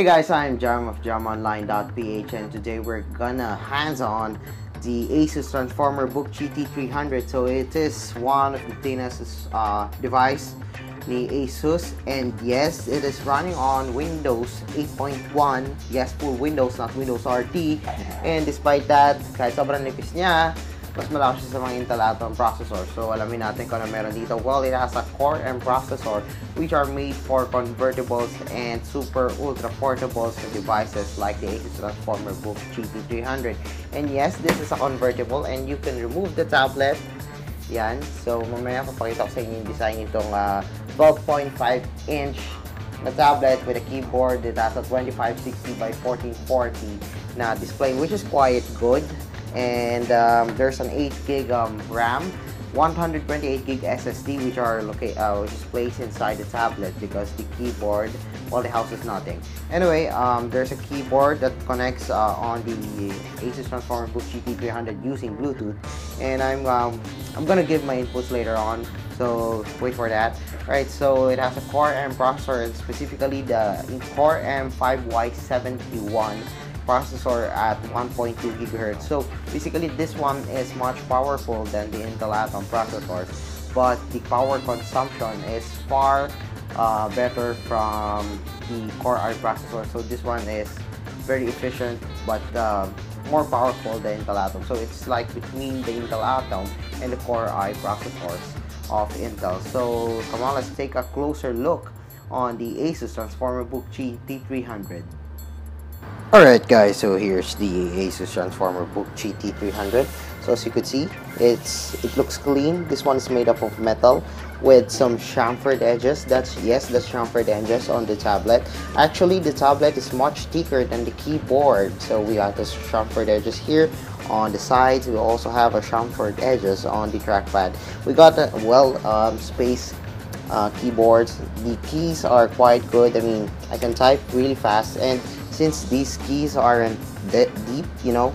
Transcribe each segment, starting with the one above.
Hey guys, I'm Jam of jamonline.ph, and today we're gonna hands-on the ASUS Transformer Book T300. So it is one of the thinnest device ni ASUS, and yes, it is running on Windows 8.1. Yes, full Windows, not Windows RT. And despite that, kahit sobrang nipis niya, mas malakas siya sa mga Intel Atom processor. So alamin natin kung ano meron dito. Well, it has a Core M processor which are made for convertibles and super ultra portable devices like the ASUS Transformer Book GT300. And yes, this is a convertible and you can remove the tablet. Yan. So mamaya papakita ko sa inyo yung design nitong 12.5-inch na tablet with a keyboard that has a 2560 by 1440 na display, which is quite good. And there's an 8 gig RAM, 128 gig SSD, which is placed inside the tablet because the keyboard, well, the house is nothing. Anyway, there's a keyboard that connects on the ASUS Transformer Book GT300 using Bluetooth, and I'm gonna give my inputs later on, so wait for that. Alright, so it has a Core M processor, and specifically the Core M5Y71 processor at 1.2 GHz. So basically this one is much powerful than the Intel Atom processors, but the power consumption is far better from the Core i processor. So this one is very efficient but more powerful than Intel Atom. So it's like between the Intel Atom and the Core i processors of Intel. So come on, let's take a closer look on the ASUS Transformer Book GT300. Alright guys, so here's the ASUS Transformer Book GT300. So as you could see, it looks clean. This one is made up of metal with some chamfered edges. That's chamfered edges on the tablet. Actually, the tablet is much thicker than the keyboard. So we got the chamfered edges here on the sides. We also have a chamfered edges on the trackpad. We got a spaced keyboards. The keys are quite good. I mean, I can type really fast, and since these keys aren't that deep, you know,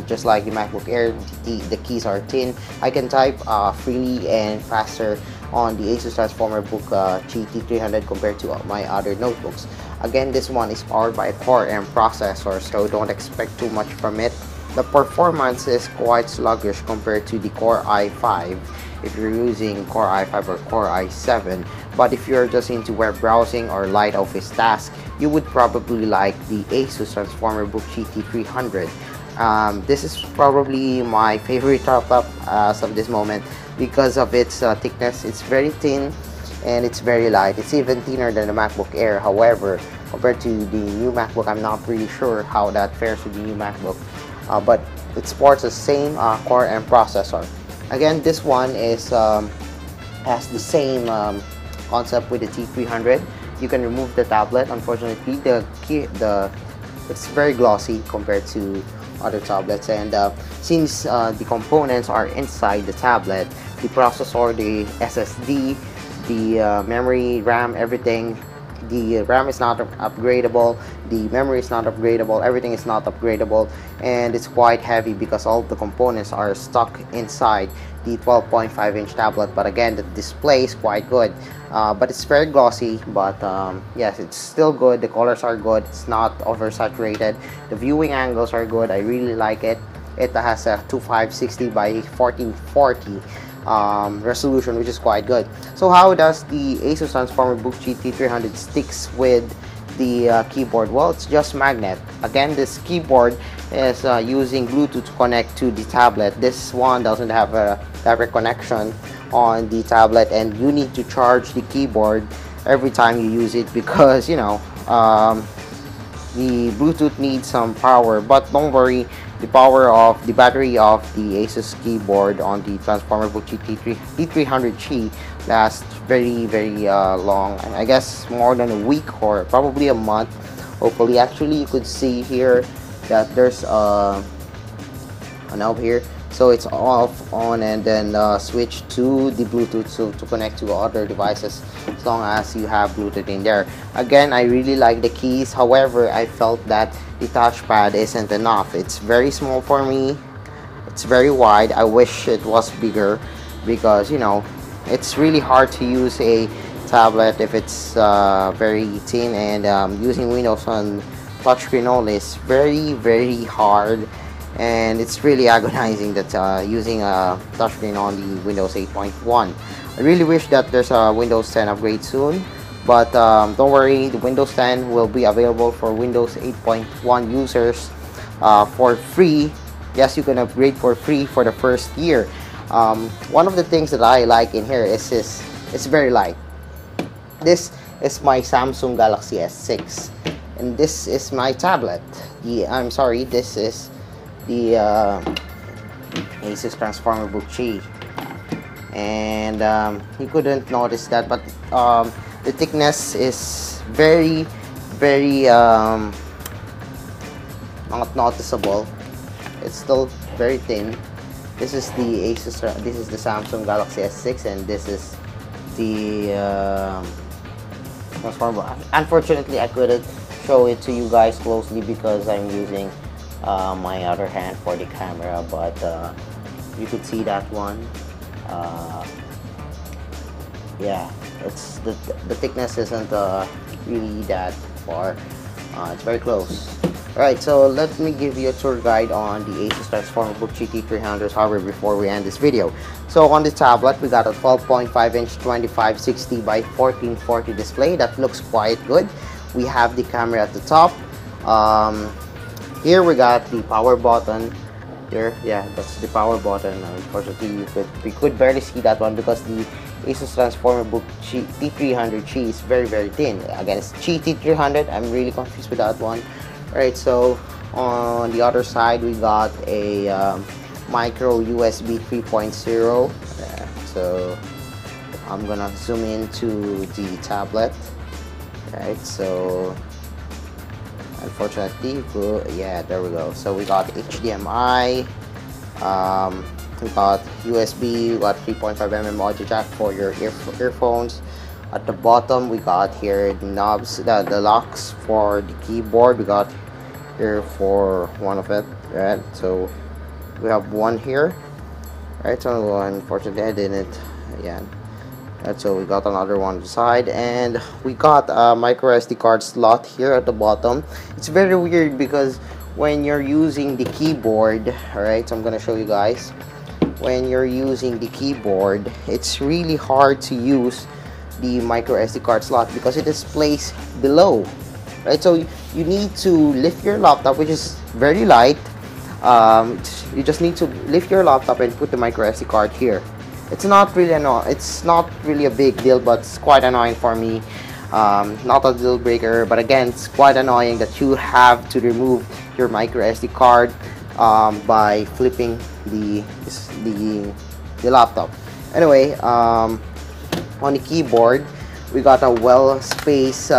just like the MacBook Air, the keys are thin, I can type freely and faster on the ASUS Transformer Book GT300 compared to my other notebooks. Again, this one is powered by a Core M processor, so don't expect too much from it. The performance is quite sluggish compared to the Core i5 if you're using Core i5 or Core i7, but if you're just into web browsing or light office tasks, you would probably like the ASUS Transformer Book GT300. This is probably my favorite laptop as of this moment because of its thickness. It's very thin and it's very light. It's even thinner than the MacBook Air. However, compared to the new MacBook, I'm not really sure how that fares with the new MacBook, but it sports the same Core M processor. Again, this one is has the same concept with the T300. You can remove the tablet. Unfortunately, it's very glossy compared to other tablets, and since the components are inside the tablet, the processor, the SSD, the memory, RAM, everything. The RAM is not upgradable, the memory is not upgradable, everything is not upgradable, and it's quite heavy because all the components are stuck inside the 12.5-inch tablet. But again, the display is quite good, but it's very glossy, but yes, it's still good. The colors are good, it's not oversaturated, the viewing angles are good. I really like it. It has a 2560 by 1440 resolution, which is quite good. So how does the ASUS Transformer Book GT300 sticks with the keyboard? Well, it's just magnet. Again, this keyboard is using Bluetooth to connect to the tablet. This one doesn't have a direct connection on the tablet, and you need to charge the keyboard every time you use it because, you know, the Bluetooth needs some power. But don't worry, the battery of the ASUS keyboard on the Transformer Book T300G lasts very long. I guess more than a week or probably a month, hopefully. Actually, you could see here that there's a knob here, so it's off, on, and then switch to the Bluetooth so to connect to other devices as long as you have Bluetooth in there. Again, I really like the keys. However, I felt that the touchpad isn't enough. It's very small for me, it's very wide. I wish it was bigger because, you know, it's really hard to use a tablet if it's very thin, and using Windows on touchscreen only is very hard, and it's really agonizing that using a touchscreen on the Windows 8.1. I really wish that there's a Windows 10 upgrade soon, but don't worry, the Windows 10 will be available for Windows 8.1 users for free. Yes, you can upgrade for free for the first year. One of the things that I like in here is this, it's very light. This is my Samsung Galaxy S6, and this is my tablet. This is the ASUS Transformer Book G, and you couldn't notice that, but the thickness is very not noticeable. It's still very thin. This is the Samsung Galaxy S6, and this is the Transformer. Unfortunately, I couldn't show it to you guys closely because I'm using my other hand for the camera, but you could see that one. Yeah, it's the thickness isn't really that far. It's very close. Alright, so let me give you a tour guide on the ASUS Transformer Book G T300 hardware before we end this video. So on the tablet, we got a 12.5-inch 2560 by 1440 display that looks quite good. We have the camera at the top. Here we got the power button. Here, yeah, that's the power button. Unfortunately, we could barely see that one because the ASUS Transformer Book G T300 G is very thin. Again, it's G T300. I'm really confused with that one. Alright, so on the other side, we got a micro USB 3.0. So I'm gonna zoom into the tablet. Right, so unfortunately, yeah, there we go. So we got HDMI, we got USB, we got 3.5mm audio jack for your earphones. At the bottom, we got here the knobs, the locks for the keyboard. We got here for one of it, right? So we have one here, right? So unfortunately, I didn't, yeah. Right, so we got another one on the side, and we got a micro SD card slot here at the bottom. It's very weird because when you're using the keyboard, alright, so I'm gonna show you guys. When you're using the keyboard, it's really hard to use the micro SD card slot because it is placed below, right? So you need to lift your laptop, which is very light. You just need to lift your laptop and put the micro SD card here. It's not really it's not really a big deal, but it's quite annoying for me. Not a deal breaker, but again, it's quite annoying that you have to remove your micro SD card by flipping the laptop. Anyway, on the keyboard, we got a well-spaced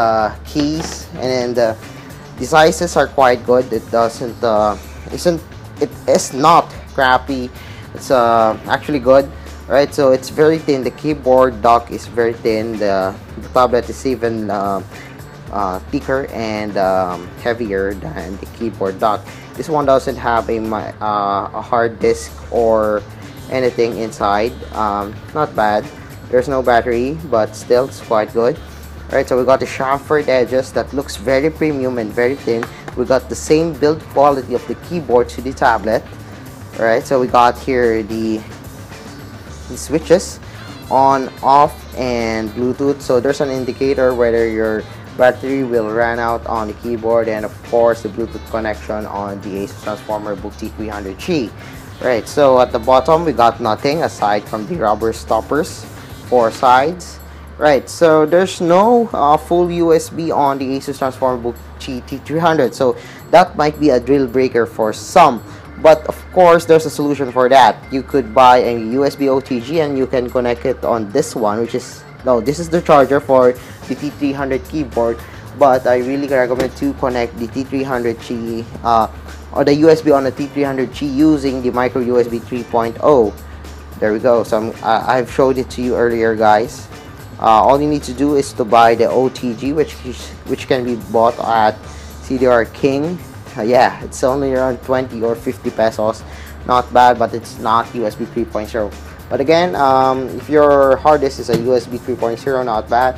keys, and the sizes are quite good. It is not crappy. It's actually good. Right, so it's very thin. The keyboard dock is very thin. The tablet is even thicker and heavier than the keyboard dock. This one doesn't have a hard disk or anything inside. Not bad. There's no battery, but still it's quite good. Right, so we got the chamfered edges that looks very premium and very thin. We got the same build quality of the keyboard to the tablet. Right, so we got here the switches on, off, and Bluetooth. So there's an indicator whether your battery will run out on the keyboard, and of course the Bluetooth connection on the ASUS Transformer Book T300G. Right, so at the bottom we got nothing aside from the rubber stoppers for sides. Right, so there's no full USB on the ASUS Transformer Book G T300, so that might be a deal breaker for some. But of course, there's a solution for that. You could buy a USB OTG and you can connect it on this one, which is, no, this is the charger for the T300 keyboard. But I really recommend to connect the T300G or the USB on the T300G using the micro USB 3.0. There we go. So I've showed it to you earlier, guys. All you need to do is to buy the OTG, which can be bought at CDR King. Yeah, it's only around 20 or 50 pesos. Not bad, but it's not USB 3.0. But again, if your hard disk is a USB 3.0, not bad.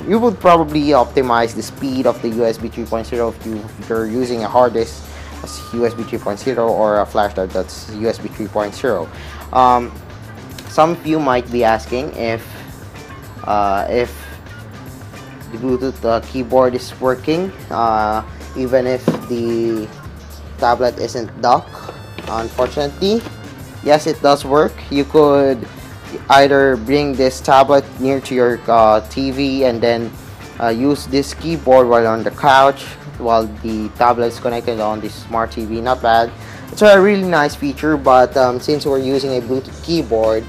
You would probably optimize the speed of the USB 3.0 if you're using a hard disk as USB 3.0 or a flash drive that's USB 3.0. Some of you might be asking if the Bluetooth keyboard is working even if the tablet isn't docked. Unfortunately, yes, it does work. You could either bring this tablet near to your TV and then use this keyboard while on the couch while the tablet is connected on the smart TV. Not bad. It's a really nice feature, but since we're using a Bluetooth keyboard,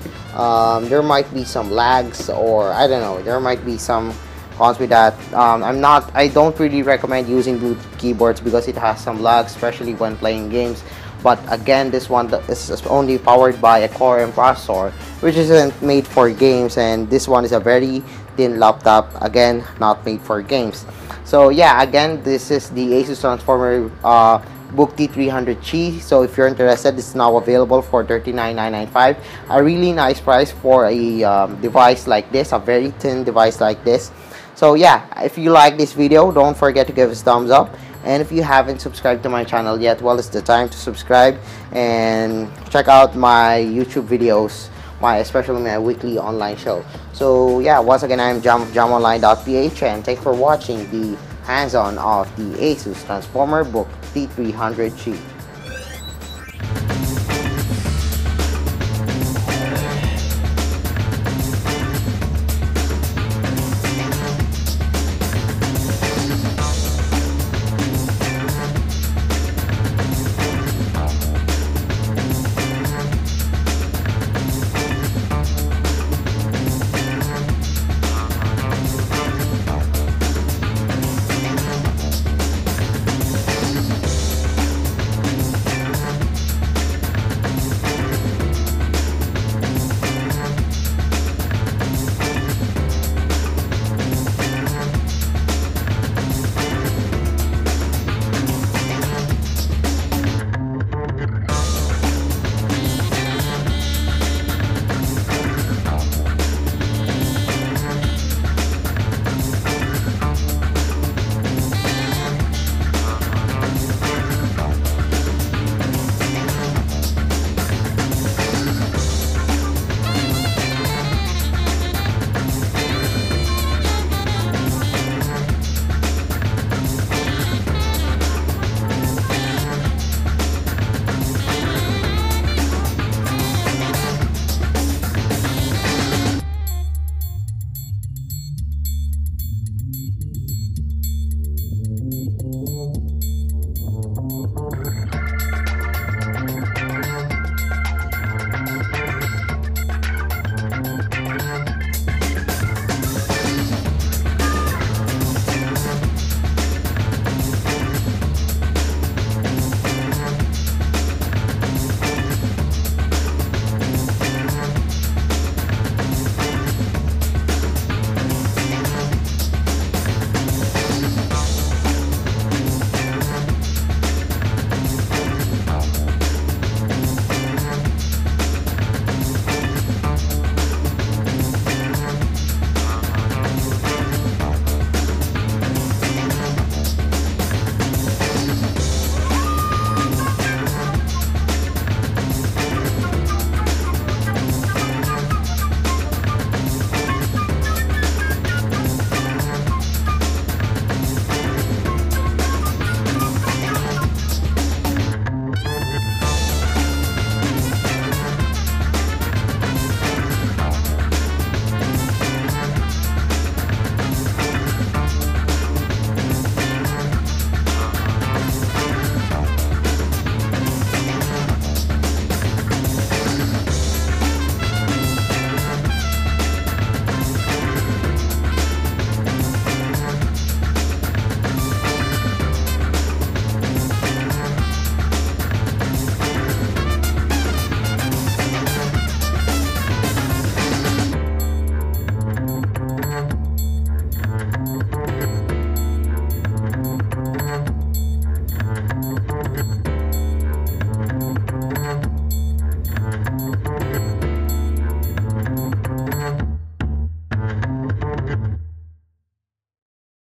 there might be some lags, or I don't know, there might be some cons with that. I don't really recommend using Bluetooth keyboards because it has some lag, especially when playing games. But again, this one is only powered by a Core M processor, which isn't made for games, and this one is a very thin laptop, again not made for games. So yeah, again, this is the ASUS Transformer Book T300G. So if you're interested, it's now available for $39,995. A really nice price for a device like this, a very thin device like this. So yeah, if you like this video, don't forget to give us a thumbs up. And if you haven't subscribed to my channel yet, well, it's the time to subscribe and check out my YouTube videos, especially my weekly online show. So yeah, once again, I'm jamonline.ph, and thanks for watching the hands-on of the ASUS Transformer Book T300G.